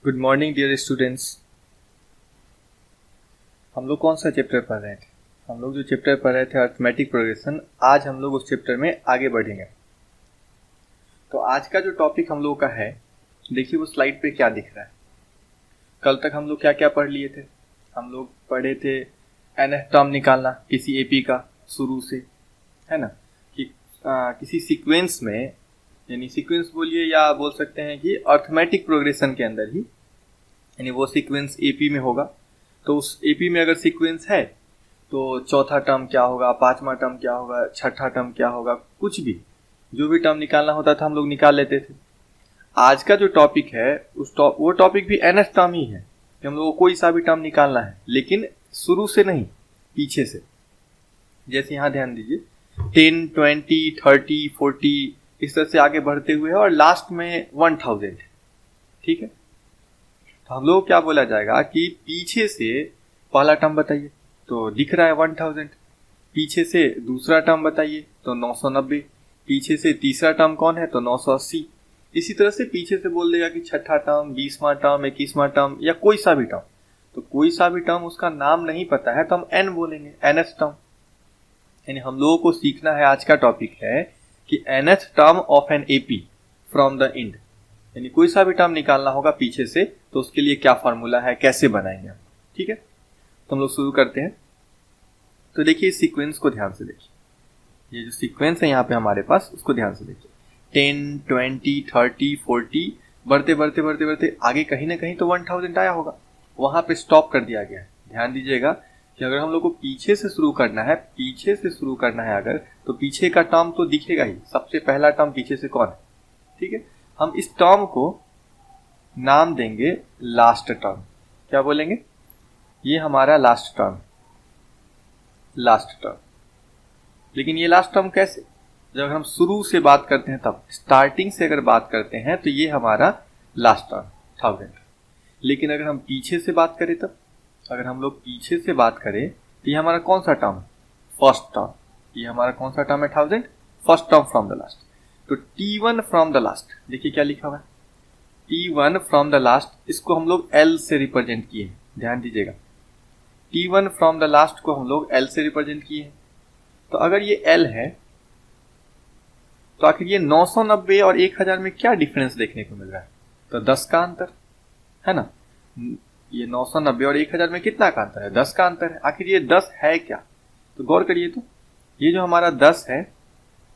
Good morning dear students. हम लोग कौन सा चैप्टर पढ़ रहे थे? हम लोग जो चैप्टर पढ़ रहे थे अर्थमेटिक प्रोग्रेशन, आज हम लोग उस चैप्टर में आगे बढ़ेंगे। तो आज का जो टॉपिक हम लोग का है, देखिए वो स्लाइड पे क्या दिख रहा है। कल तक हम लोग क्या क्या पढ़ लिए थे? हम लोग पढ़े थे nth टर्म निकालना किसी एपी का शुरू से, है ना, कि किसी सीक्वेंस में, यानी सीक्वेंस बोलिए या बोल सकते हैं कि अर्थमेटिक प्रोग्रेशन के अंदर ही, यानी वो सीक्वेंस एपी में होगा। तो उस एपी में अगर सीक्वेंस है तो चौथा टर्म क्या होगा, पांचवा टर्म क्या होगा, छठा टर्म क्या होगा, कुछ भी जो भी टर्म निकालना होता था हम लोग निकाल लेते थे। आज का जो टॉपिक है वो टॉपिक भी nth टर्म ही है कि हम लोग को कोई सा भी टर्म निकालना है, लेकिन शुरू से नहीं, पीछे से। जैसे यहाँ ध्यान दीजिए 10, 20, 30, 40 इस तरह से आगे बढ़ते हुए है और लास्ट में 1000, ठीक है। तो हम लोग क्या बोला जाएगा कि पीछे से पहला टर्म बताइए तो दिख रहा है 1000, पीछे से दूसरा टर्म बताइए तो 990, पीछे से तीसरा टर्म कौन है तो 980। इसी तरह से पीछे से बोल देगा कि छठा टर्म, 20वां टर्म, 21वां टर्म या कोई सा भी टर्म। तो कोई सा भी टर्म उसका नाम नहीं पता है तो हम n बोलेंगे, nth टर्म। यानी हम लोगों को सीखना है, आज का टॉपिक है कि nth term of an AP from the end, यानी कोई सा भी टर्म निकालना होगा पीछे से, तो उसके लिए क्या फॉर्मूला है, कैसे बनाएंगे हम, ठीक है। तो हम लोग शुरू करते हैं। तो देखिए इस सीक्वेंस को ध्यान से देखिए, ये जो सीक्वेंस है यहाँ पे हमारे पास, उसको ध्यान से देखिए। 10, 20, 30, 40 बढ़ते बढ़ते बढ़ते बढ़ते आगे कहीं ना कहीं तो 1000 आया होगा, वहां पे स्टॉप कर दिया गया है। ध्यान दीजिएगा कि अगर हम लोग को पीछे से शुरू करना है, पीछे से शुरू करना है अगर, तो पीछे का टर्म तो दिखेगा ही, सबसे पहला टर्म पीछे से कौन है, ठीक है। हम इस टर्म को नाम देंगे लास्ट टर्म। क्या बोलेंगे? ये हमारा लास्ट टर्म, लास्ट टर्म। लेकिन ये लास्ट टर्म कैसे? जब हम शुरू से बात करते हैं तब, स्टार्टिंग से अगर बात करते हैं तो ये हमारा लास्ट टर्म 1000। लेकिन अगर हम पीछे से बात करें तब, अगर हम लोग पीछे से बात करें तो ये हमारा कौन सा टर्म? First term. ये हमारा कौन सा टर्म है? 1000, first term from the last. तो T1 फ्रॉम द लास्ट, देखिए क्या लिखा हुआ है, T1 फ्रॉम द लास्ट। इसको हम लोग L से रिप्रेजेंट किए हैं, ध्यान दीजिएगा। T1 फ्रॉम द लास्ट को हम लोग L से रिप्रेजेंट किए हैं। तो अगर ये L है तो आखिर ये 990 और 1000 में क्या डिफरेंस देखने को मिल रहा है? तो 10 का अंतर है ना। ये 990 और 1000 में कितना का अंतर है? 10 का अंतर है। आखिर ये 10 है क्या? तो गौर करिए, तो ये जो हमारा 10 है,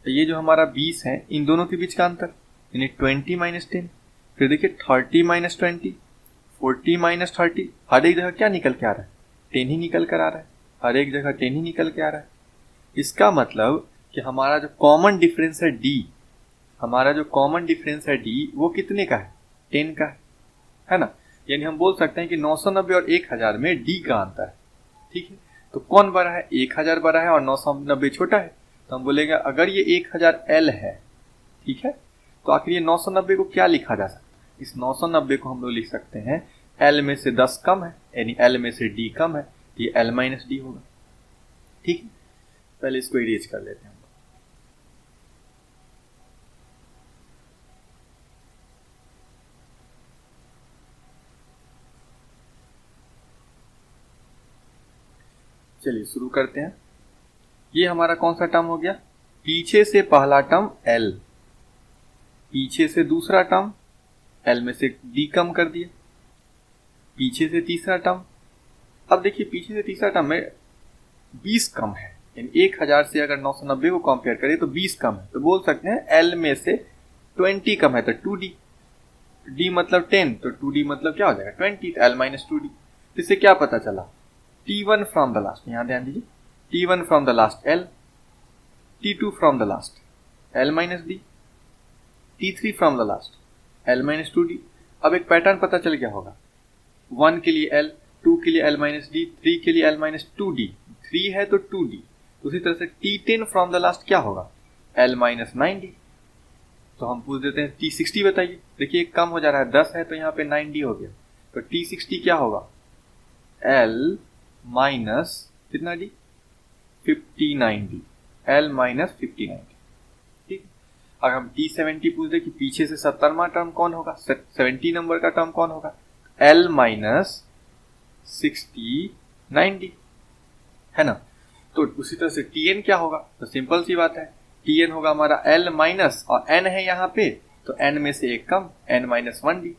तो ये जो हमारा 20 है, इन दोनों के बीच का अंतर यानी 20 माइनस 10। फिर देखिए 30 माइनस 20, 40 माइनस 30, हर एक जगह क्या निकल के आ रहा है? 10 ही निकल कर आ रहा है, हर एक जगह 10 ही निकल के आ रहा है। इसका मतलब कि हमारा जो कॉमन डिफरेंस है D, हमारा जो कॉमन डिफरेंस है D वो कितने का है? 10 का है ना। यानी हम बोल सकते हैं कि 990 और 1000 में D का अंतर है, ठीक है। तो कौन बड़ा है? 1000 बड़ा है और 990 छोटा है। तो हम बोलेंगे अगर ये 1000 L है, ठीक है, तो आखिर ये 990 को क्या लिखा जा सकता है? इस 990 को हम लोग लिख सकते हैं L में से 10 कम है, यानी L में से D कम है, तो ये L माइनस D होगा, ठीक है। पहले इसको इरेज कर लेते हैं। चलिए शुरू करते हैं। ये हमारा कौन सा टर्म हो गया? पीछे से पहला टर्म L, पीछे से दूसरा टर्म L में से D कम कर दिए, पीछे से तीसरा टर्म। अब देखिए पीछे से तीसरा टर्म में 20 कम है, यानी 1000 से अगर 990 को कंपेयर करें तो 20 कम है, तो बोल सकते हैं L में से 20 कम है, तो 2D। D मतलब 10, तो 2D मतलब क्या हो जाएगा? 20, तो L माइनस 2D। इससे क्या पता चला? T1 फ्रॉम द लास्ट, यहाँ ध्यान दीजिए, T1 from the last L, T2 from the last L minus D, T3 from the last L minus 2D। अब एक पैटर्न पता चल गया होगा, 1 के लिए L, 2 के लिए L माइनस D, 3 के लिए L माइनस 2D, 3 है तो 2D। उसी तरह से T10 फ्रॉम द लास्ट क्या होगा? L minus 9D। तो हम पूछ देते हैं T60 बताइए। देखिए एक कम हो जा रहा है, 10 है तो यहाँ पे 9D हो गया, तो T60 क्या होगा? L माइनस कितना D? 59D, L minus 59D, ठीक। अगर हम T70 पूछ दे कि पीछे से 70वां टर्म कौन होगा, 70 नंबर का टर्म कौन होगा, L माइनस 60 90, है ना। तो उसी तरह से Tn क्या होगा, तो सिंपल सी बात है, Tn होगा हमारा L माइनस, और n है यहाँ पे तो n में से एक कम, n माइनस 1d।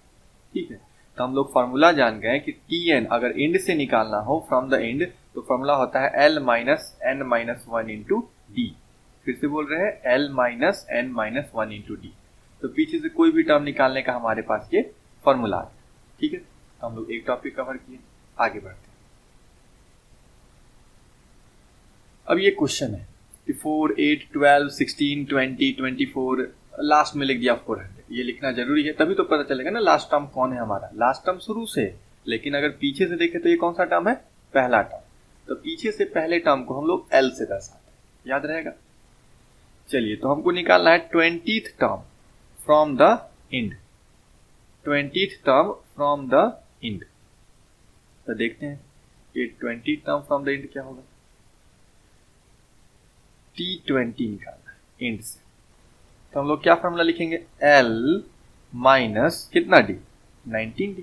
ठीक है, तो हम लोग फॉर्मूला जान गए कि Tn अगर इंड से निकालना हो, फ्रॉम द इंड, तो फॉर्मूला होता है L minus n minus 1 into D. फिर से बोल रहे हैं, L minus n minus 1 into D. तो पीछे से कोई भी टर्म निकालने का हमारे पास ये फॉर्मूला है। ठीक है, तो हम लोग एक टॉपिक कवर किए, आगे बढ़ते हैं। अब ये क्वेश्चन है कि 4, 8, 12, 16, 20, 24, लास्ट में लिख दिया 400। ये लिखना जरूरी है, तभी तो पता चलेगा ना लास्ट टर्म कौन है हमारा। लास्ट टर्म शुरू से, लेकिन अगर पीछे से देखें तो ये कौन सा टर्म है, पहला टर्म। तो पीछे से पहले टर्म को हम लोग L से दर्शाते हैं, याद रहेगा। चलिए, तो हमको निकालना है 20th term from the end, 20th term from the end. तो देखते हैं ये 20th term from the end क्या होगा। T20 निकालना है इंड से, तो हम लोग क्या फॉर्मूला लिखेंगे, L माइनस कितना D, 19D,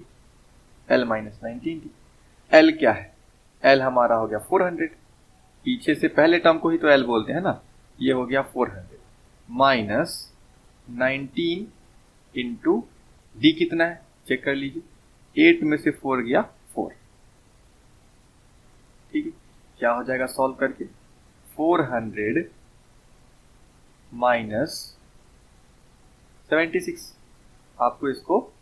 L minus 19D। L क्या है, L हमारा हो गया 400, पीछे से पहले टर्म को ही तो L बोलते हैं ना, ये हो गया 400 माइनस 19 इंटू D कितना है, चेक कर लीजिए, 8 में से 4 गया 4। ठीक है, क्या हो जाएगा सॉल्व करके, 400 माइनस 76। आपको इसको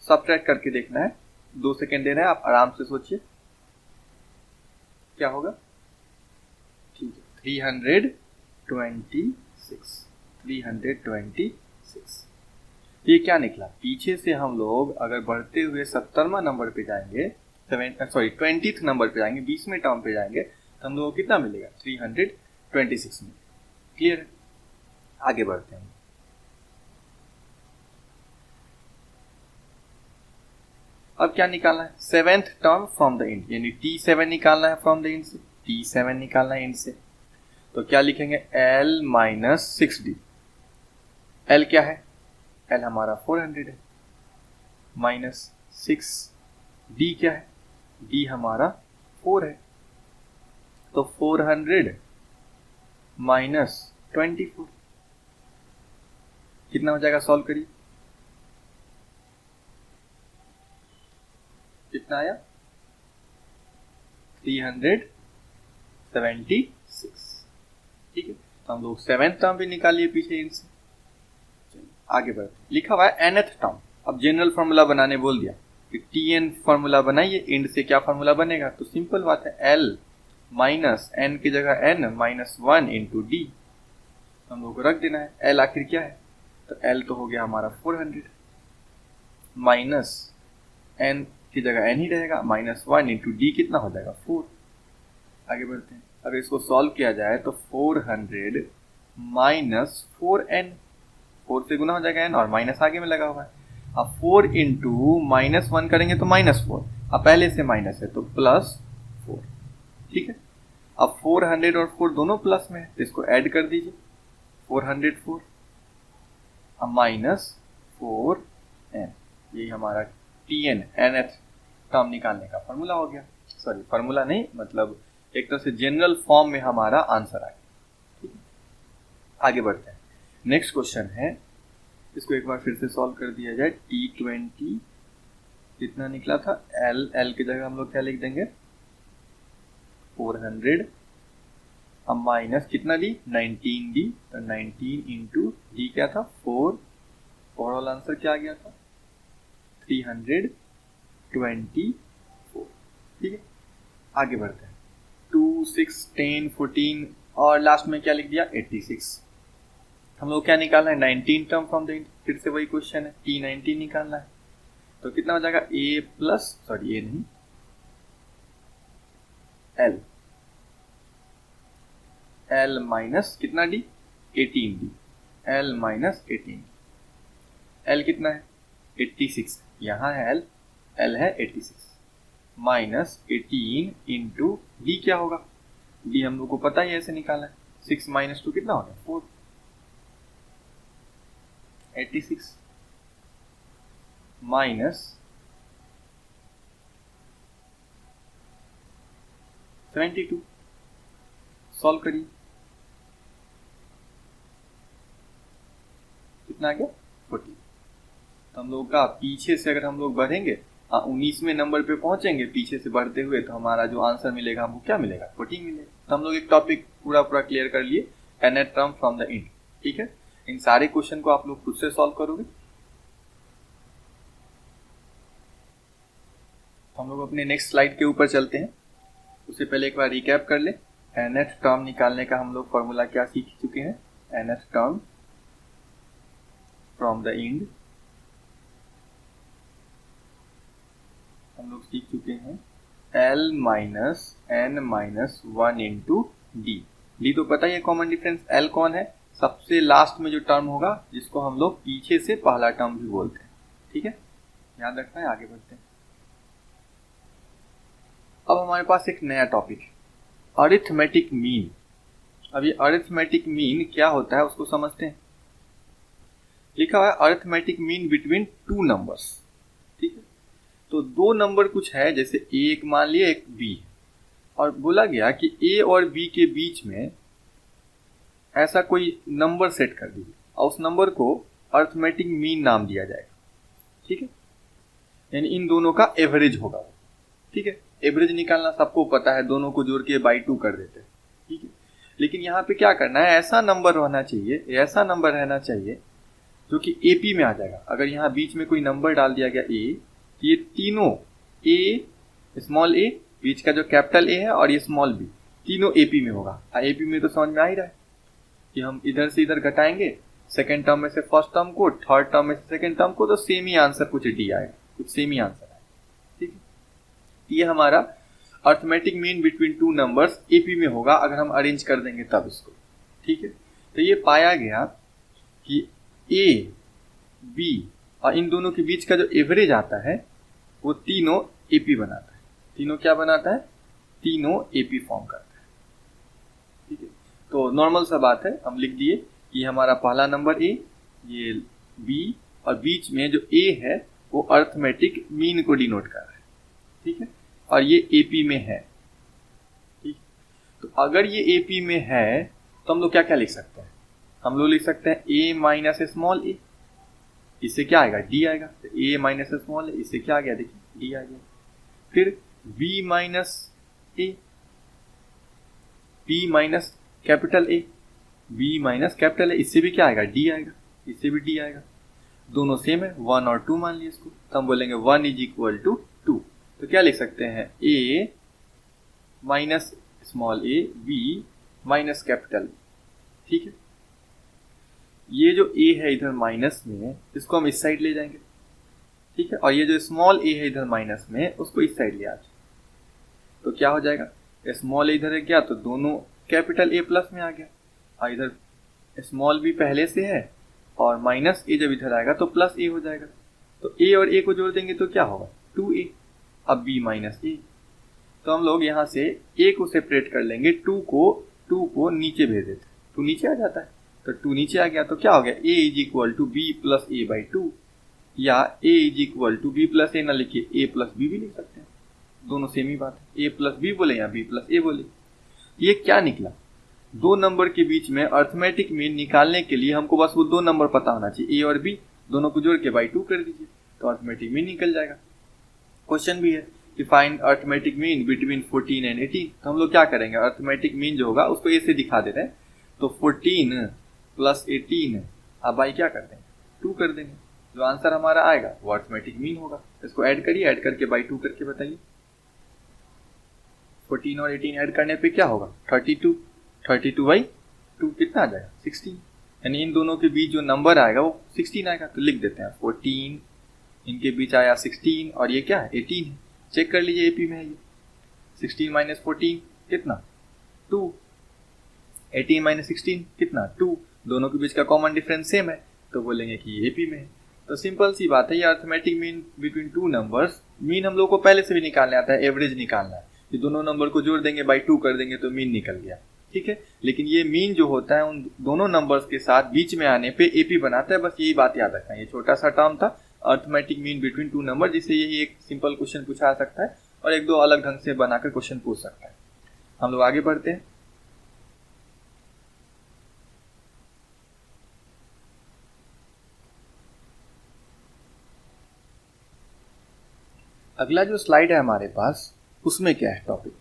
सब्ट्रैक्ट करके देखना है, 2 सेकेंड दे रहे हैं, आप आराम से सोचिए क्या होगा। ठीक है, 326। ये क्या निकला, पीछे से हम लोग अगर बढ़ते हुए 70वां नंबर पे जाएंगे, 20th नंबर पे जाएंगे, 20वें टर्म पे जाएंगे, तो हम लोगों को कितना मिलेगा, 326 मिलेगा। क्लियर है, आगे बढ़ते हैं। अब क्या निकालना है, 7th term from the end, यानी T7 निकालना है फ्रॉम द इंड से, T7 निकालना है इंड से। तो क्या लिखेंगे, L माइनस 6D। L क्या है, L हमारा 400 है, माइनस 6D क्या है, D हमारा 4 है। तो 400 माइनस 24 कितना हो जाएगा, सॉल्व करिए, कितना आया, 376। ठीक है, तो हम लोग 7th टर्म भी निकालिए पीछे इनसे। आगे बढ़ते, लिखा हुआ है nth टर्म। अब जनरल फॉर्मूला बनाने बोल दिया कि Tn फॉर्मूला बनाइए, इंड से क्या फॉर्मूला बनेगा, तो सिंपल बात है, L माइनस n की जगह n माइनस 1 इंटू डी हम लोग को रख देना है। L आखिर क्या है, तो L तो हो गया हमारा 400 माइनस n की जगह n ही रहेगा, माइनस 1 इंटू डी कितना हो जाएगा, 4। आगे बढ़ते हैं, अगर इसको सॉल्व किया जाए तो 400 माइनस 4n, 4 से गुना हो जाएगा n, और माइनस आगे में लगा हुआ है। अब 4 इंटू माइनस 1 करेंगे तो माइनस 4, अब पहले से माइनस है तो प्लस 4। ठीक है, अब 400 और 4 दोनों प्लस में है, तो इसको ऐड कर दीजिए, 404 अब माइनस 4n, यही हमारा Tn nth टर्म निकालने का फॉर्मूला हो गया। सॉरी, फॉर्मूला नहीं, मतलब एक तरह से जनरल फॉर्म में हमारा आंसर आ गया। ठीक है, आगे बढ़ते हैं। नेक्स्ट क्वेश्चन है, इसको एक बार फिर से सॉल्व कर दिया जाए। T20 कितना निकला था, L की जगह हम लोग क्या लिख देंगे, 400, अब माइनस कितना डी, 19D, तो 19 इंटू डी क्या था, 4। ओवरऑल आंसर क्या आ गया था, 324। ठीक है, आगे बढ़ते हैं। 2, 6, 10, 14 और लास्ट में क्या लिख दिया, 86। हम लोग क्या निकालना है, 19 टर्म फ्रॉम द इंड, फिर से वही क्वेश्चन है, T19 निकालना है। तो कितना हो जाएगा, A प्लस, सॉरी A नहीं, L माइनस कितना D, 18D, L minus 18, L कितना है, 86, यहाँ है L है 86, माइनस 18 इंटू डी क्या होगा, डी हम लोग को पता ही ऐसे निकाला है, 6 माइनस 2 कितना होगा, 4, 86 माइनस 72। सॉल्व करिए, कितना आ गया 40। तो हम लोग का पीछे से अगर हम लोग बढ़ेंगे 19वें नंबर पे पहुंचेंगे पीछे से बढ़ते हुए, तो हमारा जो आंसर मिलेगा हमको क्या मिलेगा 14 मिलेगा। तो हम लोग एक टॉपिक पूरा क्लियर कर लिए, nth term from the end. ठीक है, इन सारे क्वेश्चन को आप लोग खुद से सॉल्व करोगे। हम लोग अपने नेक्स्ट स्लाइड के ऊपर चलते हैं। उससे पहले एक बार रिकैप कर ले। nth टर्म निकालने का हम लोग फॉर्मूला क्या सीख चुके हैं। nth term from the end हम लोग सीख चुके हैं L minus n minus 1 into D. D तो पता ही है कॉमन डिफरेंस। L कौन है, सबसे लास्ट में जो टर्म होगा जिसको हम लोग पीछे से पहला टर्म भी बोलते हैं। ठीक है, याद रखना है। आगे बढ़ते हैं। अब हमारे पास एक नया टॉपिक है, अरिथमेटिक मीन। अब ये अरिथमेटिक मीन क्या होता है उसको समझते हैं। लिखा हुआ है arithmetic mean between two numbers. ठीक है, तो दो नंबर कुछ है, जैसे a एक मान लिया एक b, और बोला गया कि a और b के बीच में ऐसा कोई नंबर सेट कर दीजिए और उस नंबर को अरिथमेटिक मीन नाम दिया जाएगा। ठीक है, यानी इन दोनों का एवरेज होगा। ठीक है, एवरेज निकालना सबको पता है, दोनों को जोड़ के बाई 2 कर देते हैं। ठीक है, लेकिन यहाँ पे क्या करना है, ऐसा नंबर रहना चाहिए, ऐसा नंबर रहना चाहिए जो कि एपी में आ जाएगा। अगर यहाँ बीच में कोई नंबर डाल दिया गया ए, तो ये तीनों ए, स्मॉल ए, बीच का जो कैपिटल ए है और ये स्मॉल बी, तीनों एपी में होगा। एपी में तो समझ में आ ही रहा है कि हम इधर से इधर घटाएंगे, सेकेंड टर्म में से फर्स्ट टर्म को, थर्ड टर्म में से सेकेंड टर्म को, तो सेम ही आंसर कुछ डी आएगा, कुछ सेम ही आंसर आएगा। ठीक है, ये हमारा arithmetic mean between two numbers AP में होगा अगर हम अरेंज कर देंगे तब इसको। ठीक है, तो ये पाया गया कि ए, बी और इन दोनों के बीच का जो एवरेज आता है वो तीनों एपी बनाता है। तीनों क्या बनाता है, तीनों एपी फॉर्म करता है। ठीक है, तो नॉर्मल सा बात है, हम लिख दिए कि हमारा पहला नंबर ए, ये बी, और बीच में जो ए है वो अरिथमेटिक मीन को डिनोट कर रहा है। ठीक है, और ये एपी में है। ठीक, तो अगर ये एपी में है तो हम लोग क्या क्या लिख सकते हैं, हम लोग लिख सकते हैं ए माइनस स्मॉल ए, इससे क्या आएगा डी आएगा। तो ए माइनस स्मॉल ए, इससे क्या आ गया, देखिए डी आ गया। फिर B minus A, B minus capital A, B minus capital A, इससे भी क्या आएगा डी आएगा, इससे भी डी आएगा। दोनों सेम है, 1 और 2 मान लिया इसको, तो हम बोलेंगे 1 इज इक्वल टू 2। तो क्या लिख सकते हैं, ए माइनस स्मॉल ए, बी माइनस कैपिटल। ठीक है, ये जो ए है इधर माइनस में, इसको हम इस साइड ले जाएंगे। ठीक है, और ये जो स्मॉल ए है इधर माइनस में, उसको इस साइड ले आते। तो क्या हो जाएगा, स्मॉल ए इधर है क्या, तो दोनों कैपिटल ए प्लस में आ गया, और इधर स्मॉल बी पहले से है और माइनस ए जब इधर आएगा तो प्लस ए हो जाएगा। तो ए और ए को जोड़ देंगे तो क्या होगा 2a, अब बी माइनस ए। तो हम लोग यहाँ से ए को सेपरेट कर लेंगे, 2 को नीचे भेज देते, 2 नीचे आ जाता है, तो 2 नीचे आ गया तो क्या हो गया, a is equal to B plus A by 2, या a is equal to B plus A ना लिखिए, a प्लस बी भी लिख सकते हैं, दोनों सेम ही बात है, a प्लस बी बोले या b प्लस ए बोले। ये क्या निकला, दो नंबर के बीच में अरिथमेटिक मीन निकालने के लिए हमको बस वो दो नंबर पता होना चाहिए, a और b, दोनों को जोड़ के बाई 2 कर दीजिए तो अरिथमेटिक मीन निकल जाएगा। क्वेश्चन भी है कि find arithmetic mean between 14 and 18। तो हम लोग क्या करेंगे, अरिथमेटिक मीन जो होगा उसको ए से दिखा देते हैं, तो 14 प्लस 18 अब बाई क्या कर देंगे 2 कर देंगे, जो आंसर हमारा आएगा वो अरिथमेटिक मीन होगा। इसको ऐड करिए, ऐड करके बाई 2 करके बताइए। 14 और 18 ऐड करने पे क्या होगा 32, 32 बाई 2 कितना आ जाएगा 16, यानी इन दोनों के बीच जो नंबर आएगा वो 16 आएगा। तो लिख देते हैं 14, इनके बीच आया 16 और ये क्या है 18 है, चेक कर लीजिए एपी में है ये। 16 माइनस 14 कितना 2, 18 माइनस 16 कितना 2, दोनों के बीच का कॉमन डिफरेंस सेम है तो बोलेंगे कि ये एपी में है। तो सिंपल सी बात है, ये arithmetic mean between two numbers. Mean हम लोग को पहले से भी निकालने आता है, एवरेज निकालना है, ये दोनों नंबर को जोड़ देंगे बाई 2 कर देंगे तो मीन निकल गया। ठीक है, लेकिन ये मीन जो होता है उन दोनों नंबर्स के साथ बीच में आने पे एपी बनाता है, बस यही बात याद रखना है। ये छोटा सा टर्म था arithmetic mean between two number, जिससे यही एक सिंपल क्वेश्चन पूछा जा सकता है और एक दो अलग ढंग से बनाकर क्वेश्चन पूछ सकता है। हम लोग आगे बढ़ते हैं। अगला जो स्लाइड है हमारे पास, उसमें क्या है टॉपिक,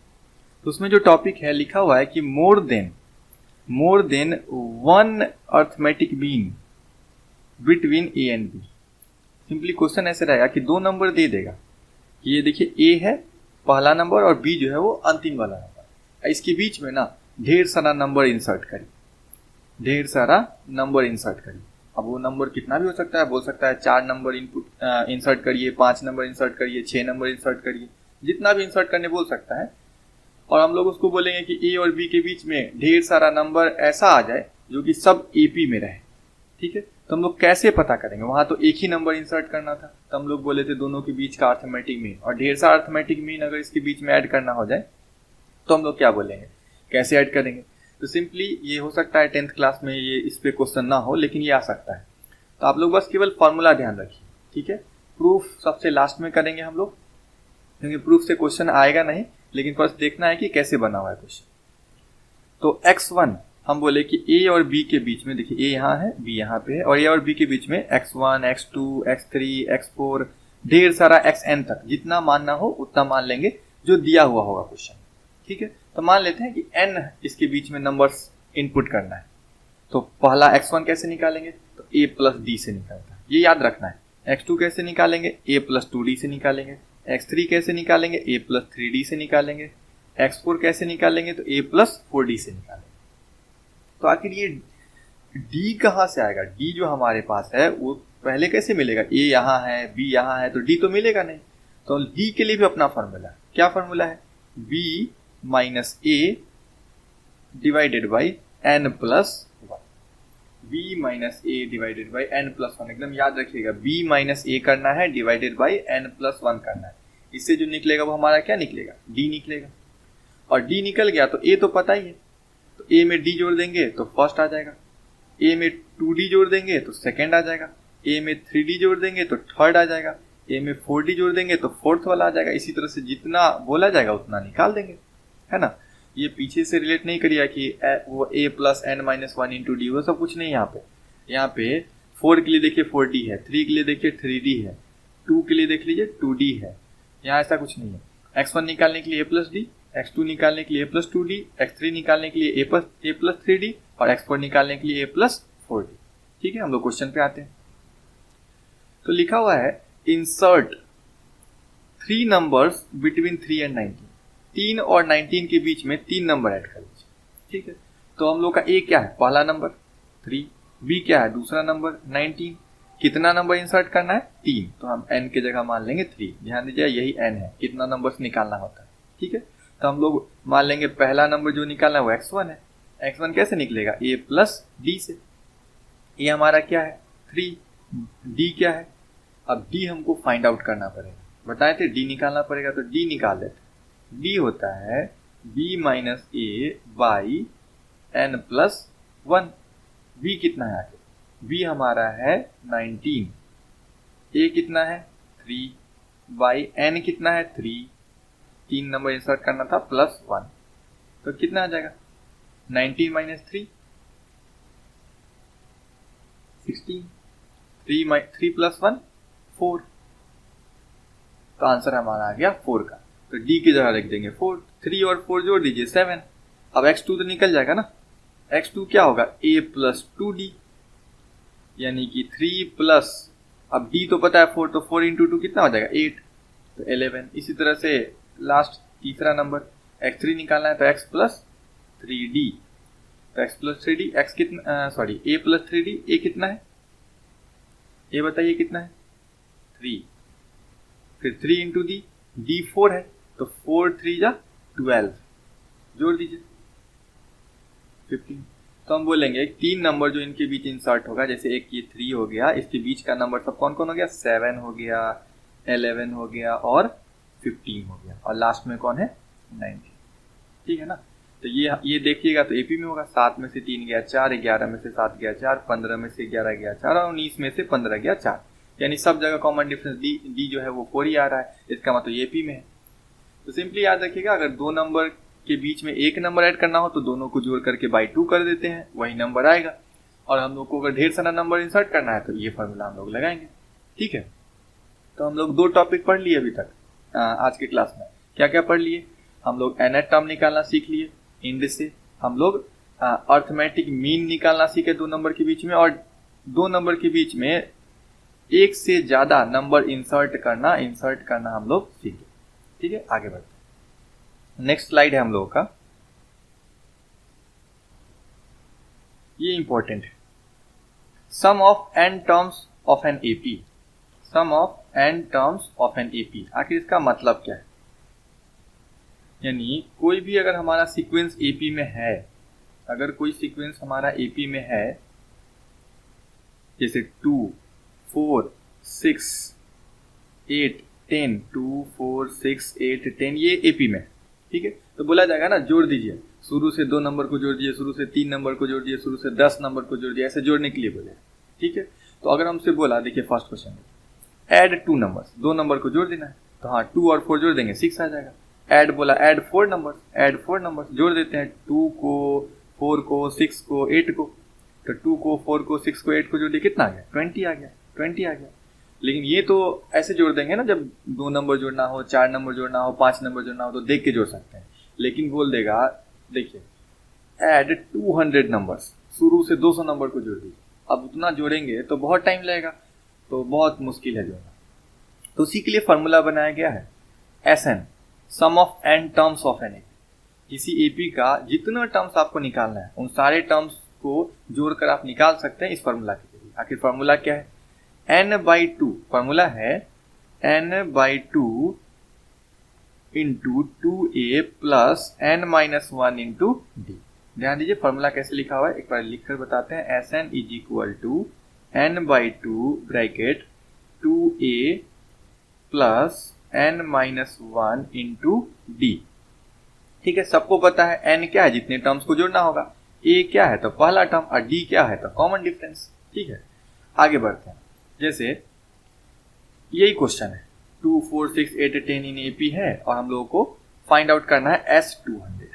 तो उसमें जो टॉपिक है लिखा हुआ है कि more than one arithmetic mean between a and b. Simply question ऐसे रहेगा कि दो नंबर दे देगा, ये देखिए ए है पहला नंबर और बी जो है वो अंतिम वाला नंबर, इसके बीच में ना ढेर सारा नंबर इंसर्ट करिए। अब वो नंबर कितना भी हो सकता है, बोल सकता है 4 नंबर इनपुट इंसर्ट करिए, 5 नंबर इंसर्ट करिए, 6 नंबर इंसर्ट करिए, जितना भी इंसर्ट करने बोल सकता है। और हम लोग उसको बोलेंगे कि ए और बी के बीच में ढेर सारा नंबर ऐसा आ जाए जो कि सब एपी में रहे। ठीक है, तो हम लोग कैसे पता करेंगे, वहां तो एक ही नंबर इंसर्ट करना था, तो हम लोग बोले थे दोनों के बीच का अर्थमेटिक मीन, और ढेर सारा अर्थमेटिक मीन अगर इसके बीच में ऐड करना हो जाए तो हम लोग क्या बोलेंगे, कैसे ऐड करेंगे। तो सिंपली ये हो सकता है 10th क्लास में ये इस पे क्वेश्चन ना हो, लेकिन ये आ सकता है। तो आप लोग बस केवल फॉर्मूला ध्यान रखिए। ठीक है, प्रूफ सबसे लास्ट में करेंगे हम लोग, क्योंकि प्रूफ से क्वेश्चन आएगा नहीं, लेकिन फर्स्ट देखना है कि कैसे बना हुआ है क्वेश्चन। तो x1 हम बोले कि a और b के बीच में, देखिए a यहाँ है, b यहाँ पे है, और a और b के बीच में x1, x2, x3, x4 ढेर सारा xn तक जितना मानना हो उतना मान लेंगे जो दिया हुआ होगा क्वेश्चन। ठीक है, तो मान लेते हैं कि n इसके बीच में नंबर्स इनपुट करना है। तो पहला x1 कैसे निकालेंगे, तो a प्लस d से निकालता है, ये याद रखना है। x2 कैसे निकालेंगे, a प्लस 2d से निकालेंगे। x3 कैसे निकालेंगे, a प्लस 3d से निकालेंगे। x4 कैसे निकालेंगे, तो a प्लस 4d से निकालेंगे। तो आखिर ये d कहाँ से आएगा, d जो हमारे पास है वो पहले कैसे मिलेगा, a यहाँ है, b यहाँ है, तो d तो मिलेगा नहीं। तो d के लिए भी अपना फॉर्मूला, क्या फॉर्मूला है, b minus a divided by n plus 1, b minus a divided by n plus 1, एकदम याद रखिएगा, b माइनस a करना है डिवाइडेड बाई n प्लस 1 करना है। इससे जो निकलेगा वो हमारा क्या निकलेगा, d निकलेगा। और d निकल गया तो a तो पता ही है, तो a में d जोड़ देंगे तो फर्स्ट आ जाएगा, a में 2d जोड़ देंगे तो सेकेंड आ जाएगा, a में 3d जोड़ देंगे तो थर्ड आ जाएगा, a में 4d जोड़ देंगे तो फोर्थ वाला आ जाएगा। इसी तरह से जितना बोला जाएगा उतना निकाल देंगे, है ना। ये पीछे से रिलेट नहीं करिए कि वो a plus n minus 1 into D, वो सब कुछ नहीं। यहाँ पे 4 के लिए देखिए 4d है, 3 के लिए देखिए 3d है, 2 के लिए देख लीजिए 2d है, यहाँ ऐसा कुछ नहीं है। x1 निकालने के लिए a प्लस डी, x2 निकालने के लिए a प्लस 2d, x3 निकालने के लिए a प्लस 3d, और x4 निकालने के लिए a प्लस 4d। ठीक है, हम लोग क्वेश्चन पे आते हैं। तो लिखा हुआ है इंसर्ट 3 नंबर्स बिटवीन 3 एंड 19, 3 और 19 के बीच में 3 नंबर ऐड कर लीजिए। ठीक है, तो हम लोग का a क्या है, पहला नंबर 3, b क्या है, दूसरा नंबर 19, कितना नंबर इंसर्ट करना है, 3, तो हम n के जगह मान लेंगे 3। ध्यान दीजिए यही n है, कितना नंबर निकालना होता है। ठीक है, तो हम लोग मान लेंगे पहला नंबर जो निकालना है वो x1 है। x1 कैसे निकलेगा, a प्लस d से, ये हमारा क्या है 3, d क्या है, अब d हमको फाइंड आउट करना पड़ेगा, बताए थे d निकालना पड़ेगा, तो d निकाल लेते। d होता है b minus a by n plus 1। b कितना है आगे, b हमारा है 19, a कितना है 3, बाई n कितना है 3, 3 नंबर इंसर्ट करना था प्लस 1, तो कितना आ जाएगा 19 माइनस 3 16, 3 प्लस 1 4, तो आंसर हमारा आ गया 4 का। तो d की जगह लिख देंगे 4, 3 और 4 जोड़ दीजिए 7। अब x2 तो निकल जाएगा ना, x2 क्या होगा a प्लस 2d, यानी कि 3 प्लस, अब d तो पता है 4, तो 4 इंटू 2 कितना हो जाएगा 8, तो 11। इसी तरह से लास्ट तीसरा नंबर x3 निकालना है, तो x प्लस 3d, तो x प्लस 3d, x कितना a प्लस 3d, a कितना है, a बताइए कितना है 3, फिर 3 इंटू d 4 है, तो 4 3 जा 12, जोड़ दीजिए 15। तो हम बोलेंगे 3 नंबर जो इनके बीच इंसर्ट होगा, जैसे एक ये 3 हो गया, इसके बीच का नंबर सब कौन कौन हो गया, 7 हो गया, 11 हो गया और 15 हो गया, और लास्ट में कौन है 19। ठीक है ना, तो ये देखिएगा तो एपी में होगा, 7 में से 3 गया 4, 11 में से 7 गया 4, 15 में से 11 गया 4, और 19 में से 15 गया 4, यानी सब जगह कॉमन डिफरेंस डी जो है वो 4 ही आ रहा है, इसका मतलब एपी में है। तो सिंपली याद रखिएगा, अगर 2 नंबर के बीच में एक नंबर ऐड करना हो तो दोनों को जोड़ करके बाई 2 कर देते हैं, वही नंबर आएगा। और हम लोग को अगर ढेर सारा नंबर इंसर्ट करना है तो ये फॉर्मूला हम लोग लगाएंगे। ठीक है, तो हम लोग 2 टॉपिक पढ़ लिए अभी तक आज के क्लास में। क्या क्या पढ़ लिए? हम लोग nth टर्म निकालना सीख लिए इंड से, हम लोग अर्थमेटिक मीन निकालना सीखे 2 नंबर के बीच में, और 2 नंबर के बीच में एक से ज्यादा नंबर इंसर्ट करना हम लोग सीखे। ठीक है, आगे बढ़ते हैं। नेक्स्ट स्लाइड है हम लोगों का, ये इंपॉर्टेंट है। Sum of n terms of N AP. Sum of n terms of N AP, आखिर इसका मतलब क्या है? यानी कोई भी अगर हमारा सीक्वेंस एपी में है, अगर कोई सीक्वेंस हमारा एपी में है, जैसे 2 4 6 8 10, 2 4 6 8 10, ये एपी में। ठीक है, तो बोला जाएगा ना जोड़ दीजिए, शुरू से 2 नंबर को जोड़ दीजिए, शुरू से 3 नंबर को जोड़ दीजिए, शुरू से 10 नंबर को जोड़ दिए, ऐसे जोड़ने के लिए बोले। ठीक है, तो अगर हमसे बोला, देखिए first question add 2 numbers, 2 number को जोड़ देना है, तो हाँ 2 और 4 जोड़ देंगे 6 आ जाएगा। ऐड बोला ऐड 4 नंबर्स, जोड़ देते हैं 2 को 4 को 6 को 8 को, तो 2 को 4 को 6 को 8 को जोड़ दिए, कितना आ गया? 20 आ गया। लेकिन ये तो ऐसे जोड़ देंगे ना, जब 2 नंबर जोड़ना हो, 4 नंबर जोड़ना हो, 5 नंबर जोड़ना हो तो देख के जोड़ सकते हैं। लेकिन बोल देगा, देखिए ऐड 200 नंबर्स, शुरू से 200 नंबर को जोड़ दीजिए। अब उतना जोड़ेंगे तो बहुत टाइम लगेगा, तो बहुत मुश्किल है जोड़ना। तो उसी के लिए फॉर्मूला बनाया गया है SN, sum of n terms of N AP. किसी एपी का जितना टर्म्स आपको निकालना है, उन सारे टर्म्स को जोड़कर आप निकाल सकते हैं इस फॉर्मूला के जरिए। आखिर फॉर्मूला क्या है? n/2, फॉर्मूला है n/2 into 2a plus n-1 into d। ध्यान दीजिए फॉर्मूला कैसे लिखा हुआ है, एक बार लिख कर बताते हैं। Sn is equal to n/2 bracket 2a plus n-1 into d। ठीक है, सबको पता है n क्या है, जितने टर्म्स को जोड़ना होगा, a क्या है तो पहला टर्म, और d क्या है तो कॉमन डिफरेंस। ठीक है, आगे बढ़ते हैं। जैसे यही क्वेश्चन है, 2 4 6 8 10 इन एपी है, और हम लोगों को फाइंड आउट करना है S200।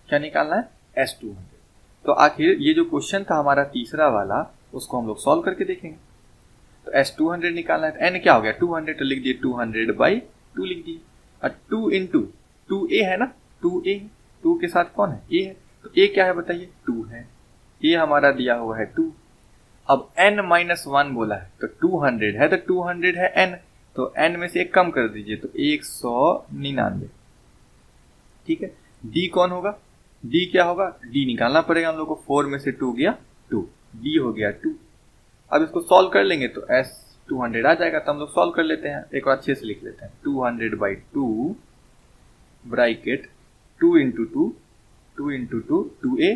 क्या निकालना है? S200। तो आखिर ये जो क्वेश्चन था हमारा तीसरा वाला, उसको हम लोग सॉल्व करके देखेंगे। तो S200 निकालना है, तो n क्या हो गया? 200, तो लिख दिए 200/2 लिख दिए। और 2 इंटू 2a है ना, 2a, 2 के साथ कौन है? a है, तो a क्या है बताइए? 2 है, a हमारा दिया हुआ है 2। अब n-1 बोला है, तो 200 है, तो 200 है n, तो n में से एक कम कर दीजिए, तो 199। ठीक है, d कौन होगा? d क्या होगा? d निकालना पड़ेगा हम लोग को, 4 में से 2 गया 2, d हो गया 2। अब इसको सॉल्व कर लेंगे तो S200 आ जाएगा। तो हम लोग सॉल्व कर लेते हैं, एक बार अच्छे से लिख लेते हैं। 200/2 bracket 2 into 2 into 2a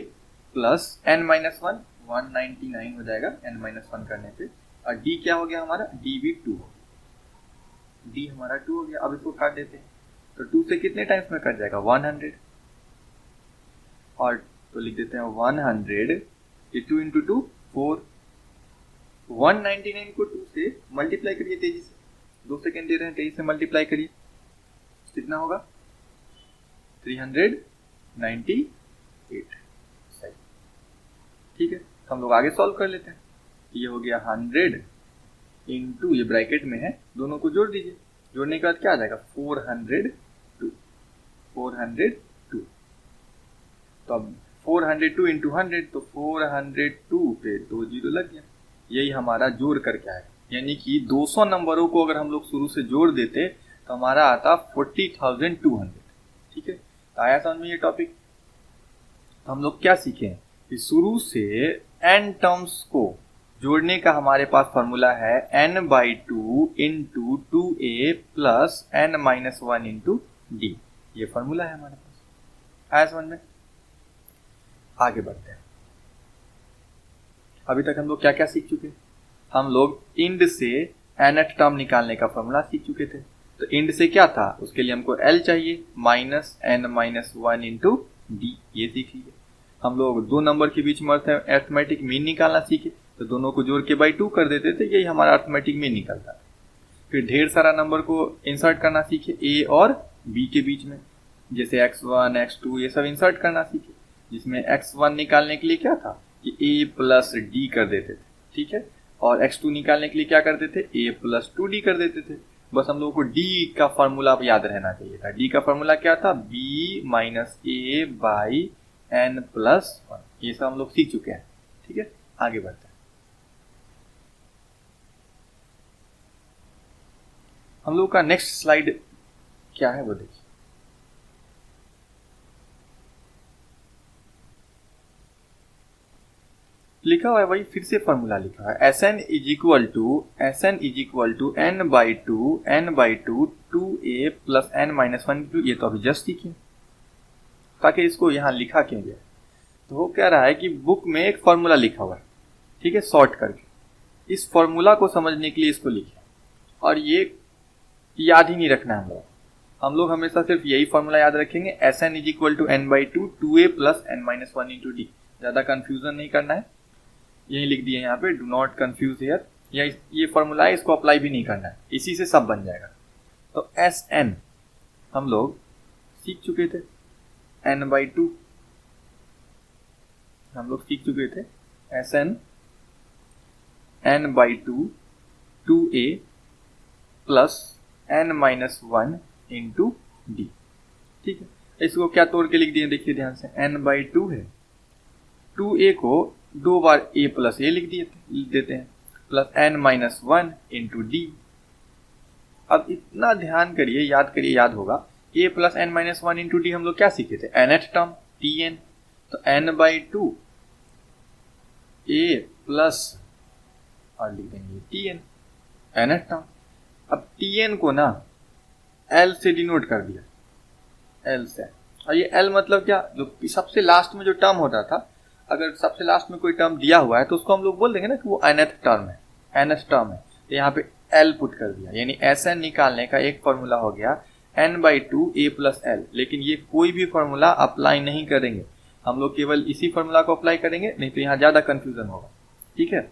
plus n-1, 199 हो जाएगा n-1 करने पे। और d क्या हो गया हमारा? d भी 2 हो गया, d हमारा 2 हो गया। अब इसको काट देते हैं, तो 2 से कितने टाइम्स में कट जाएगा? 100, और तो लिख देते हैं 100, ये 2 इंटू 2 4, 199 को 2 से मल्टीप्लाई करिए तेजी से, 2 सेकेंड दे रहे हैं, तेजी से मल्टीप्लाई करिए, कितना होगा? 398। सही, ठीक है, तो हम लोग आगे सॉल्व कर लेते हैं। ये हो गया 100 इंटू, ये ब्रैकेट में है, दोनों को जोड़ दीजिए, जोड़ने के बाद क्या आ जाएगा? 402। तो अब 402 इंटू 100, तो 402 पे 2 जीरो लग गया, यही हमारा जोड़ करके आएगा। यानी कि 200 नंबरों को अगर हम लोग शुरू से जोड़ देते तो हमारा आता 40,200। ठीक है, तो आया समझ में ये टॉपिक? तो हम लोग क्या सीखे कि शुरू से n टर्म्स को जोड़ने का हमारे पास फॉर्मूला है n/2 into 2a plus n-1 into d। ये फॉर्मूला है हमारे पास। आया समझ में? आगे बढ़ते हैं। अभी तक हम लोग क्या क्या सीख चुके? हम लोग इंड से nth टर्म निकालने का फॉर्मूला सीख चुके थे। तो इंड से क्या था? उसके लिए हमको l चाहिए, -n-1 इंटू d, ये सीख लीजिए। हम लोग 2 नंबर के बीच में अर्थमेटिक मीन निकालना सीखे, तो दोनों को जोड़ के बाई 2 कर देते थे, यही हमारा अर्थमेटिक मीन निकलता है। फिर ढेर सारा नंबर को इंसर्ट करना सीखे a और b के बीच में, जैसे x1 x2 ये सब इंसर्ट करना सीखे, जिसमें x1 निकालने के लिए क्या था कि a प्लस डी कर देते थे, ठीक है, और x2 निकालने के लिए क्या करते थे, a प्लस 2d कर देते थे। बस हम लोगों को d का फॉर्मूला अब याद रहना चाहिए था। d का फॉर्मूला क्या था, b minus a by n plus 1। ये सब हम लोग सीख चुके हैं, ठीक है। आगे बढ़ते हैं। हम लोग का नेक्स्ट स्लाइड क्या है वो देखिए। लिखा हुआ है वही, फिर से फॉर्मूला लिखा है, Sn is equal to n by two 2a plus n minus 1। ये तो अभी जस्ट सीखे, ताकि इसको यहाँ लिखा क्यों गया। तो वो कह रहा है कि बुक में एक फॉर्मूला लिखा हुआ है, ठीक है, शॉर्ट करके। इस फॉर्मूला को समझने के लिए इसको लिखे, और ये याद ही नहीं रखना है हम लोग हमेशा सिर्फ यही फॉर्मूला याद रखेंगे, Sn is equal to n by two 2a plus n minus 1 into d. ज़्यादा कन्फ्यूजन नहीं करना है, यही लिख दिए यहाँ पे, डू नॉट कंफ्यूज हियर। या ये फॉर्मूला है, इसको अप्लाई भी नहीं करना है, इसी से सब बन जाएगा। तो Sn हम लोग सीख चुके थे, n बाई टू हम लोग सीख चुके थे, Sn n by two 2a plus n minus 1 into D, ठीक है। इसको क्या तोड़ के लिख दिए, देखिए ध्यान से, n बाई टू है, 2a को 2 बार a प्लस a लिख देते हैं, plus n minus 1 into D. अब इतना ध्यान करिए, याद करिए, याद होगा, a plus n minus 1 into D हम लोग क्या सीखे थे, nth टर्म tn। तो n by to a plus और लिख देंगे tn, nth टर्म। अब tn को ना l से डिनोट कर दिया, l से। और ये l मतलब क्या, जो सबसे लास्ट में जो टर्म होता था, अगर सबसे लास्ट में कोई टर्म दिया हुआ है तो उसको हम लोग बोल देंगे ना कि वो nth टर्म है, nth टर्म है। तो यहाँ पे l पुट कर दिया, यानी Sn निकालने का एक फॉर्मूला हो गया n by to a plus l। लेकिन ये कोई भी फॉर्मूला अप्लाई नहीं करेंगे, हम लोग केवल इसी फॉर्मूला को अप्लाई करेंगे, नहीं तो यहाँ ज़्यादा कन्फ्यूजन होगा, ठीक है।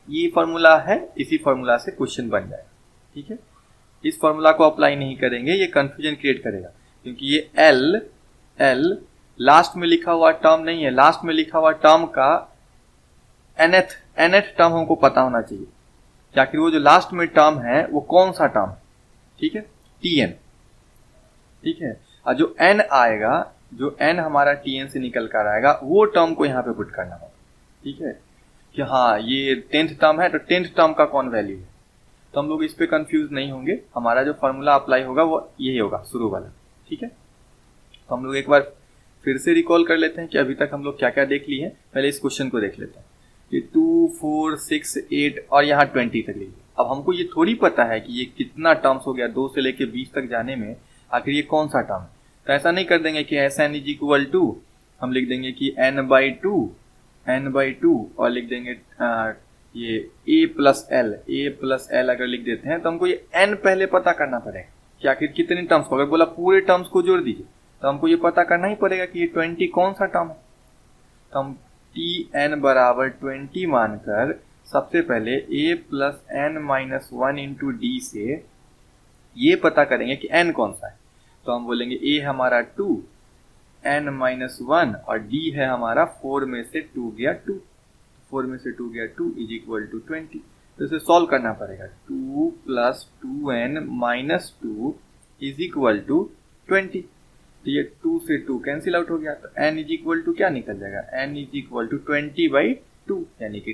ये फॉर्मूला है, इसी फॉर्मूला से क्वेश्चन बन जाएगा, ठीक है। इस फॉर्मूला को अप्लाई नहीं करेंगे, ये कंफ्यूजन क्रिएट करेगा, क्योंकि ये l लास्ट में लिखा हुआ टर्म नहीं है, लास्ट में लिखा हुआ टर्म का nth टर्म हमको पता होना चाहिए, कि आखिर वो जो लास्ट में टर्म है वो कौन सा टर्म है, ठीक है, tn, ठीक है। और जो n आएगा, जो n हमारा tn से निकल कर आएगा, वो टर्म को यहाँ पे पुट करना होगा, ठीक है, कि हाँ ये 10th टर्म है, तो 10th टर्म का कौन वैल्यू है। तो हम लोग इस पे कंफ्यूज नहीं होंगे, हमारा जो फॉर्मूला अप्लाई होगा वो यही होगा, शुरू वाला, ठीक है। तो हम लोग एक बार फिर से रिकॉल कर लेते हैं कि अभी तक हम लोग क्या क्या देख लिए हैं। पहले इस क्वेश्चन को देख लेते हैं कि 2, 4, 6, 8 और यहाँ 20 तक लीजिए। अब हमको ये थोड़ी पता है कि ये कितना टर्म्स हो गया, 2 से लेके 20 तक जाने में आखिर ये कौन सा टर्म है। तो ऐसा नहीं कर देंगे कि Sn इज इक्वल टू, हम लिख देंगे कि n बाई टू और लिख देंगे ये a प्लस l अगर लिख देते हैं तो हमको ये n पहले पता करना पड़ेगा कि आखिर कितने टर्म्स को। अगर बोला पूरे टर्म्स को जोड़ दीजिए तो हमको ये पता करना ही पड़ेगा कि ये 20 कौन सा टर्म है। तो हम tn बराबर 20 मानकर सबसे पहले a plus n minus 1 into D से ये पता करेंगे कि n कौन सा है। तो हम बोलेंगे a हमारा 2, n माइनस 1 और d है हमारा 4 में से 2 गया 2, 4 में से 2 गया 2 इज इक्वल टू 20। तो इसे सॉल्व करना पड़ेगा, 2 plus 2n minus 2 is equal to 20। तो ये 2 से 2 कैंसिल आउट हो गया, तो n इज इक्वल टू क्या निकल जाएगा, n is equal to 20 by 2 यानी कि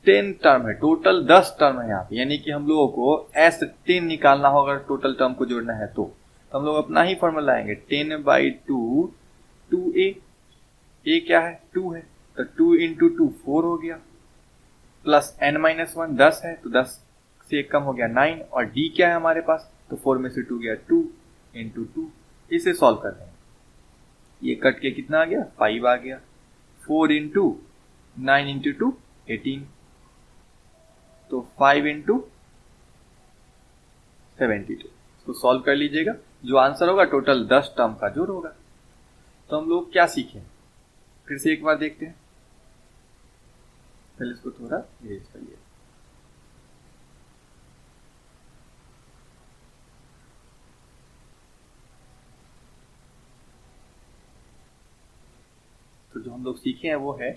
10 टर्म है, टोटल 10 टर्म है यहाँ पे, यानी कि हम लोगों को S10 निकालना होगा, टोटल टर्म को जोड़ना है। तो हम लोग अपना ही फॉर्मूला लाएंगे, 10 बाई 2 2a, a क्या है 2 है, तो 2 इंटू 2 4 हो गया, प्लस n माइनस 1 10 है, तो 10 से 1 कम हो गया 9, और d क्या है हमारे पास, तो 4 में से 2 गया 2 इंटू 2। इसे सॉल्व कर देंगे, ये कट के कितना आ गया 5 आ गया, 4 इंटू 9 इंटू 2 18, तो 5 इंटू 72। इसको सॉल्व कर लीजिएगा, जो आंसर होगा टोटल 10 टर्म का जोड़ होगा। तो हम लोग क्या सीखे, फिर से एक बार देखते हैं, पहले इसको थोड़ा इरेज करिए। जो हम लोग सीखे हैं वो है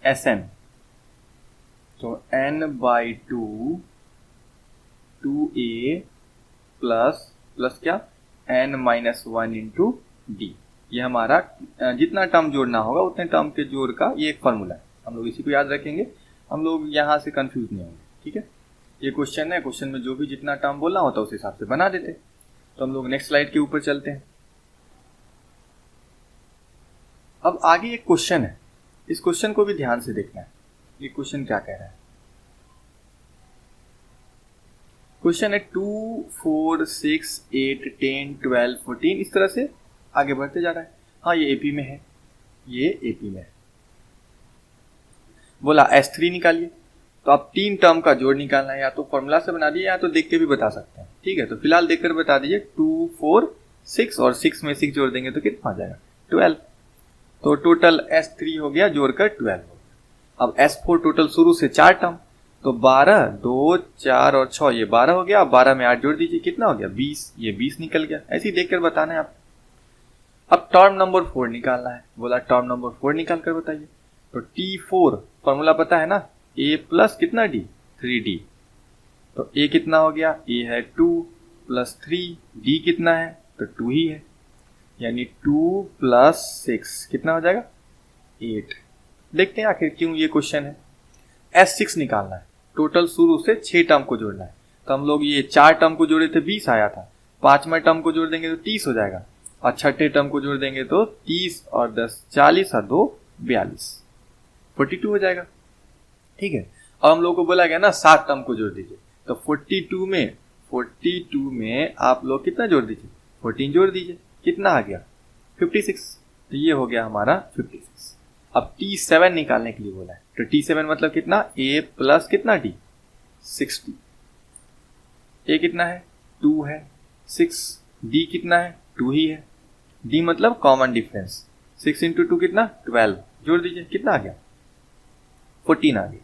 Sn। तो n/2 2a प्लस क्या n-1 इंटू डी। ये हमारा जितना टर्म जोड़ना होगा उतने टर्म के जोड़ का ये एक फॉर्मूला है। हम लोग इसी को याद रखेंगे, हम लोग यहाँ से कंफ्यूज नहीं होंगे। ठीक है, ये क्वेश्चन है, क्वेश्चन में जो भी जितना टर्म बोलना होता है उस हिसाब से बना देते। तो हम लोग नेक्स्ट स्लाइड के ऊपर चलते हैं। अब आगे एक क्वेश्चन है, इस क्वेश्चन को भी ध्यान से देखना है। ये क्वेश्चन क्या कह रहा है? क्वेश्चन है 2, 4, 6, 8, 10, 12, 14 इस तरह से आगे बढ़ते जा रहा है। हाँ, ये एपी में है, ये एपी में है। बोला S3 निकालिए। तो आप 3 टर्म का जोड़ निकालना है, या तो फॉर्मूला से बना दिए या तो देख के भी बता सकते हैं। ठीक है, तो फिलहाल देखकर बता दीजिए। 2, 4, 6 और 6 में 6 जोड़ देंगे तो कितना आ जाएगा? 12। तो टोटल S3 हो गया जोड़कर 12 हो गया। अब S4 टोटल शुरू से 4 टर्म, तो 12, 2, 4 और 6 ये 12 हो गया। अब 12 में 8 जोड़ दीजिए, कितना हो गया? 20। ये 20 निकल गया। ऐसे ही देखकर बताना है आप। अब टर्म नंबर 4 निकालना है। बोला टर्म नंबर 4 निकाल कर बताइए। तो T4 फॉर्मूला पता है ना, A प्लस कितना D? 3D। तो A कितना हो गया? A है 2 प्लस 3, D कितना है? तो 2 ही है, यानी 2 प्लस 6 कितना हो जाएगा? 8। देखते हैं आखिर क्यों ये क्वेश्चन है। S6 निकालना है, टोटल शुरू से 6 टर्म को जोड़ना है। तो हम लोग ये 4 टर्म को जोड़े थे 20 आया था, 5वें टर्म को जोड़ देंगे तो 30 हो जाएगा, और 6ठे टर्म को जोड़ देंगे तो 30 और 10 40 और 2 42 42 हो जाएगा। ठीक है, और हम लोग को बोला गया ना 7 टर्म को जोड़ दीजिए। तो 42 में आप लोग कितना जोड़ दीजिए? 14 जोड़ दीजिए, कितना आ गया? 56। तो ये हो गया हमारा 56। अब T7 निकालने के लिए बोला है। तो T7 मतलब कितना? A प्लस कितना D? 60। A कितना है? 2 है। 6 D कितना है? 2 ही है। D मतलब कॉमन डिफरेंस। 6 इंटू 2 कितना? 12। जोड़ दीजिए, कितना आ गया? 14 आ गया।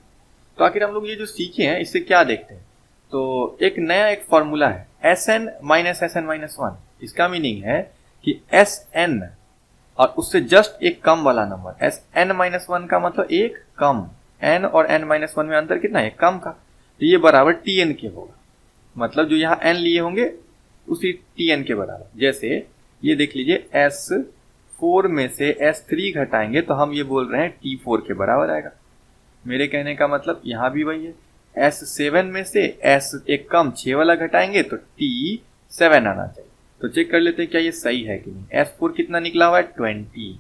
तो आखिर हम लोग ये जो सीखे हैं इससे क्या देखते हैं? तो एक नया एक फॉर्मूला है Sn-Sn-1। इसका मीनिंग है कि Sn और उससे जस्ट एक कम वाला नंबर Sn-1 का मतलब एक कम, n और n-1 में अंतर कितना है? कम का। तो ये बराबर Tn के होगा, मतलब जो यहाँ n लिए होंगे उसी Tn के बराबर। जैसे ये देख लीजिए, S4 में से S3 घटाएंगे तो हम ये बोल रहे हैं T4 के बराबर आएगा। मेरे कहने का मतलब यहाँ भी वही है। S7 में से S एक कम 6 वाला घटाएंगे तो T7 आना चाहिए। तो चेक कर लेते हैं क्या ये सही है कि नहीं। S4 कितना निकला हुआ है? 20।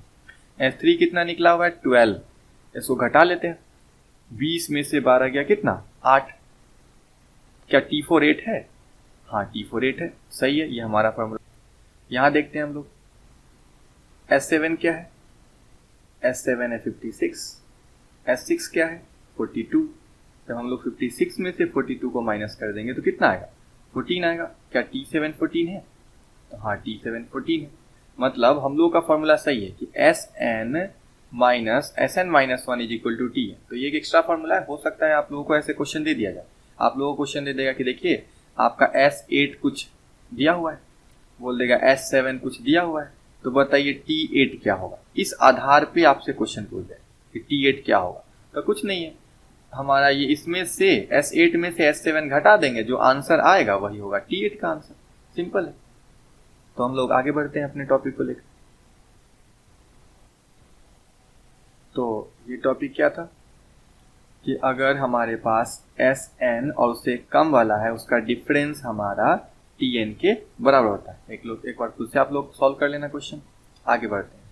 S3 कितना निकला हुआ है? 12। इसको घटा लेते हैं। 20 में से 12 गया कितना? 8। क्या T4 8 है? हाँ, T4 8 है, सही है, ये हमारा फॉर्मूला। यहाँ देखते हैं हम लोग S7 क्या है? S7 है 56। S6 क्या है? 42। जब हम लोग 56 में से 42 को माइनस कर देंगे तो कितना आएगा? 14 आएगा। क्या T7 14 है? तो हाँ, T7 14 है। मतलब हम लोग का फॉर्मूला सही है कि Sn-1 is equal to T है। तो ये एक एक्स्ट्रा फॉर्मूला है। हो सकता है आप लोगों को ऐसे क्वेश्चन दे दिया जाए। आप लोगों को क्वेश्चन दे देगा कि देखिए आपका S8 कुछ दिया हुआ है, बोल देगा S7 कुछ दिया हुआ है, तो बताइए T8 क्या होगा। इस आधार पे आपसे क्वेश्चन पूछ जाए कि T8 क्या होगा। तो कुछ नहीं है, हमारा ये इसमें से S8 में से S7 घटा देंगे, जो आंसर आएगा वही होगा T8 का आंसर। सिंपल है। तो हम लोग आगे बढ़ते हैं अपने टॉपिक को लेकर। तो ये टॉपिक क्या था कि अगर हमारे पास Sn और उससे कम वाला है, उसका डिफरेंस हमारा Tn के बराबर होता है। एक बार खुद से आप लोग सॉल्व कर लेना क्वेश्चन। आगे बढ़ते हैं।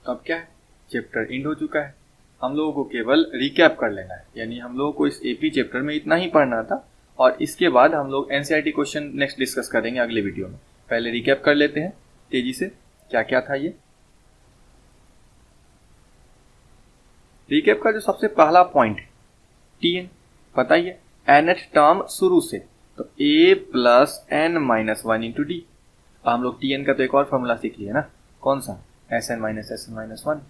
तो अब क्या है, चैप्टर एंड हो चुका है। हम लोगों को केवल रिकैप कर लेना है, यानी हम लोगों को इस एपी चैप्टर में इतना ही पढ़ना था, और इसके बाद हम लोग एनसीईआरटी क्वेश्चन नेक्स्ट डिस्कस करेंगे अगले वीडियो में। पहले रिकैप कर लेते हैं तेजी से, क्या क्या था ये। रिकैप का जो सबसे पहला पॉइंट है Tn, बताइए nth टर्म शुरू से, तो a plus n-1 into D. हम लोग Tn का तो एक और फॉर्मूला सीख लिया ना, कौन सा? Sn-Sn-1।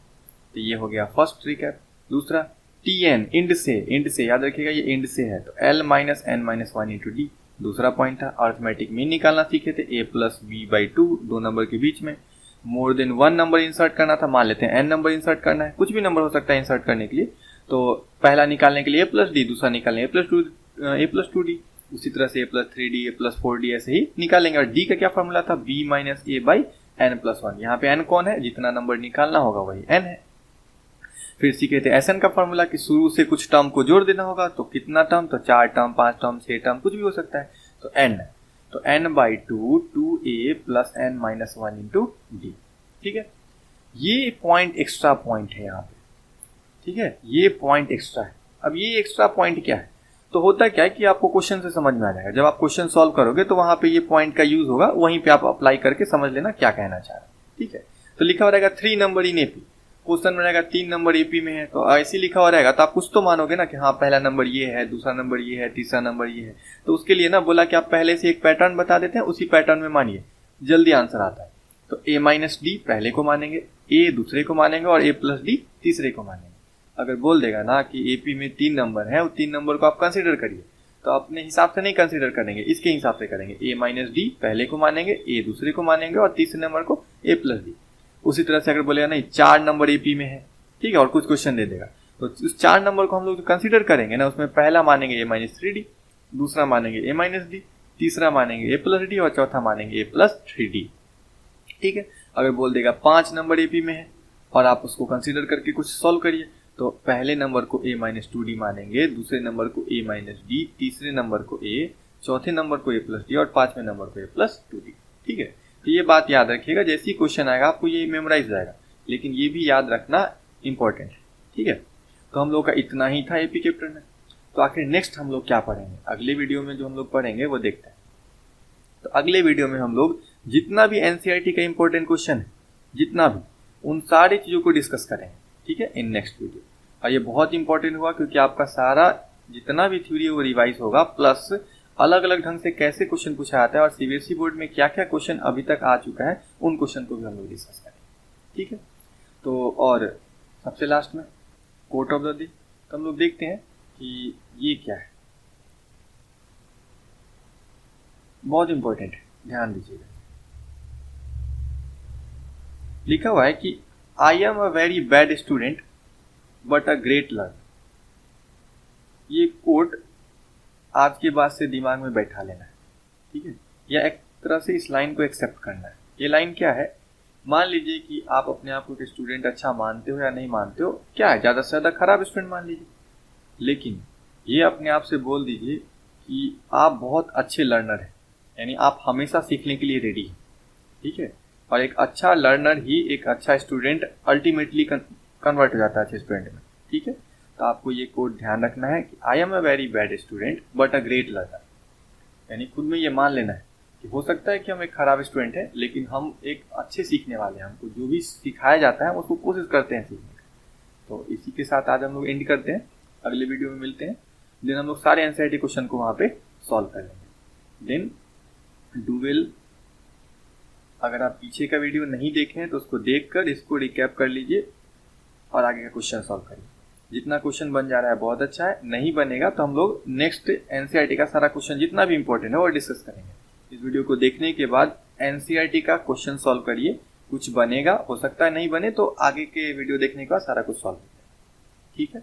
तो ये हो गया फर्स्ट रिकैप। दूसरा Tn इंड से याद रखिएगा, ये इंड से है, तो l-n-1 इंटू डी दूसरा पॉइंट था। अर्थमेटिक मीन निकालना सीखे थे, a प्लस b/2 दो नंबर के बीच में। मोर देन 1 नंबर इंसर्ट करना था, मान लेते हैं n नंबर इंसर्ट करना है, कुछ भी नंबर हो सकता है इंसर्ट करने के लिए। तो पहला निकालने के लिए a+d, दूसरा निकालने a+2d, उसी तरह से a+3d, a+4d ऐसे ही निकालेंगे। और d का क्या फॉर्मूला था, b - a/n+1। यहाँ पे n कौन है, जितना नंबर निकालना होगा वही n है। फिर सीखे थे Sn का फॉर्मूला कि शुरू से कुछ टर्म को जोड़ देना होगा। तो कितना टर्म, तो 4 टर्म, 5 टर्म, 6 टर्म, कुछ भी हो सकता है। तो n है, तो n/2 2a + n-1 × d। ठीक है, ये पॉइंट एक्स्ट्रा पॉइंट है यहाँ पे। ठीक है, ये पॉइंट एक्स्ट्रा है। अब ये एक्स्ट्रा पॉइंट क्या है, तो होता क्या है कि आपको क्वेश्चन से समझ में आ जाएगा। जब आप क्वेश्चन सॉल्व करोगे तो वहां पे ये पॉइंट का यूज होगा, वहीं पे आप अप्लाई करके समझ लेना क्या कहना चाह रहे हैं। ठीक है, तो लिखा हो रहेगा 3 नंबर इन एपी, क्वेश्चन में रहेगा 3 नंबर एपी में है, तो ऐसे लिखा हुआ रहेगा तो आप कुछ तो मानोगे ना कि हाँ पहला नंबर ये है, दूसरा नंबर ये है, तीसरा नंबर ये है। तो उसके लिए ना बोला कि आप पहले से एक पैटर्न बता देते हैं, उसी पैटर्न में मानिए, जल्दी आंसर आता है। तो a-d पहले को मानेंगे, a दूसरे को मानेंगे और a+d तीसरे को मानेंगे। अगर बोल देगा ना कि एपी में 3 नंबर है, वो 3 नंबर को आप कंसीडर करिए, तो अपने हिसाब से नहीं कंसीडर करेंगे, इसके हिसाब से करेंगे। a-d पहले को मानेंगे, a दूसरे को मानेंगे और तीसरे नंबर को a+d। उसी तरह से अगर बोलेगा नहीं 4 नंबर एपी में है, ठीक है, और कुछ क्वेश्चन दे देगा, तो उस 4 नंबर को हम लोग कंसीडर करेंगे ना, उसमें पहला मानेंगे a-3d, दूसरा मानेंगे a-d, तीसरा मानेंगे a+d और चौथा मानेंगे a+3d। ठीक है, अगर बोल देगा 5 नंबर एपी में है और आप उसको कंसीडर करके कुछ सॉल्व करिए, तो पहले नंबर को a-2d मानेंगे, दूसरे नंबर को a-d, तीसरे नंबर को a, चौथे नंबर को a+d और पांचवें नंबर को a+2d। ठीक है, तो ये बात याद रखिएगा, जैसे ही क्वेश्चन आएगा आपको ये मेमोराइज हो जाएगा, लेकिन ये भी याद रखना इंपॉर्टेंट है। ठीक है, तो हम लोग का इतना ही था एपी चैप्टर में। तो आखिर नेक्स्ट हम लोग क्या पढ़ेंगे, अगले वीडियो में जो हम लोग पढ़ेंगे वो देखते हैं। तो अगले वीडियो में हम लोग जितना भी एनसीईआरटी का इंपॉर्टेंट क्वेश्चन है, जितना भी, उन सारी चीज़ों को डिस्कस करेंगे। ठीक है, इन नेक्स्ट वीडियो। और ये बहुत इंपॉर्टेंट हुआ क्योंकि आपका सारा जितना भी थ्योरी है वो रिवाइज होगा, प्लस अलग अलग ढंग से कैसे क्वेश्चन पूछा जाता है और सीबीएसई बोर्ड में क्या क्या क्वेश्चन अभी तक आ चुका है, उन क्वेश्चन को भी हम लोग डिस्कस करेंगे। ठीक है, तो और सबसे लास्ट में कोट ऑफ द डे, तो हम लोग देखते हैं कि ये क्या है, बहुत इंपॉर्टेंट है, ध्यान दीजिएगा। लिखा हुआ है कि I am a very bad student but a great learner. ये कोट आज के बाद से दिमाग में बैठा लेना है। ठीक है, या एक तरह से इस लाइन को एक्सेप्ट करना है। ये लाइन क्या है, मान लीजिए कि आप अपने आप को एक स्टूडेंट अच्छा मानते हो या नहीं मानते हो, क्या है, ज़्यादा से ज़्यादा खराब स्टूडेंट मान लीजिए, लेकिन ये अपने आप से बोल दीजिए कि आप बहुत अच्छे लर्नर हैं, यानी आप हमेशा सीखने के लिए रेडी हैं। ठीक है, और एक अच्छा लर्नर ही एक अच्छा स्टूडेंट अल्टीमेटली कन्वर्ट हो जाता है अच्छे स्टूडेंट में। ठीक है, तो आपको ये कोड ध्यान रखना है कि I am a very bad student but a great learner, यानी खुद में ये मान लेना है कि हो सकता है कि हम एक खराब स्टूडेंट हैं, लेकिन हम एक अच्छे सीखने वाले हैं, हमको जो भी सिखाया जाता है हम उसको कोशिश करते हैं सीखने का। तो इसी के साथ आज हम लोग एंड करते हैं, अगले वीडियो में मिलते हैं। देन हम लोग सारे एनसीईआरटी क्वेश्चन को वहाँ पे सॉल्व कर लेंगे। देन डू वेल, अगर आप पीछे का वीडियो नहीं देखे हैं तो उसको देखकर इसको रिकैप कर लीजिए और आगे का क्वेश्चन सॉल्व करिए। जितना क्वेश्चन बन जा रहा है बहुत अच्छा है, नहीं बनेगा तो हम लोग नेक्स्ट एनसीईआरटी का सारा क्वेश्चन जितना भी इंपॉर्टेंट है वो डिस्कस करेंगे। इस वीडियो को देखने के बाद एनसीईआरटी का क्वेश्चन सॉल्व करिए, कुछ बनेगा, हो सकता है नहीं बने तो आगे के वीडियो देखने के बाद सारा कुछ सॉल्व करिए। ठीक है।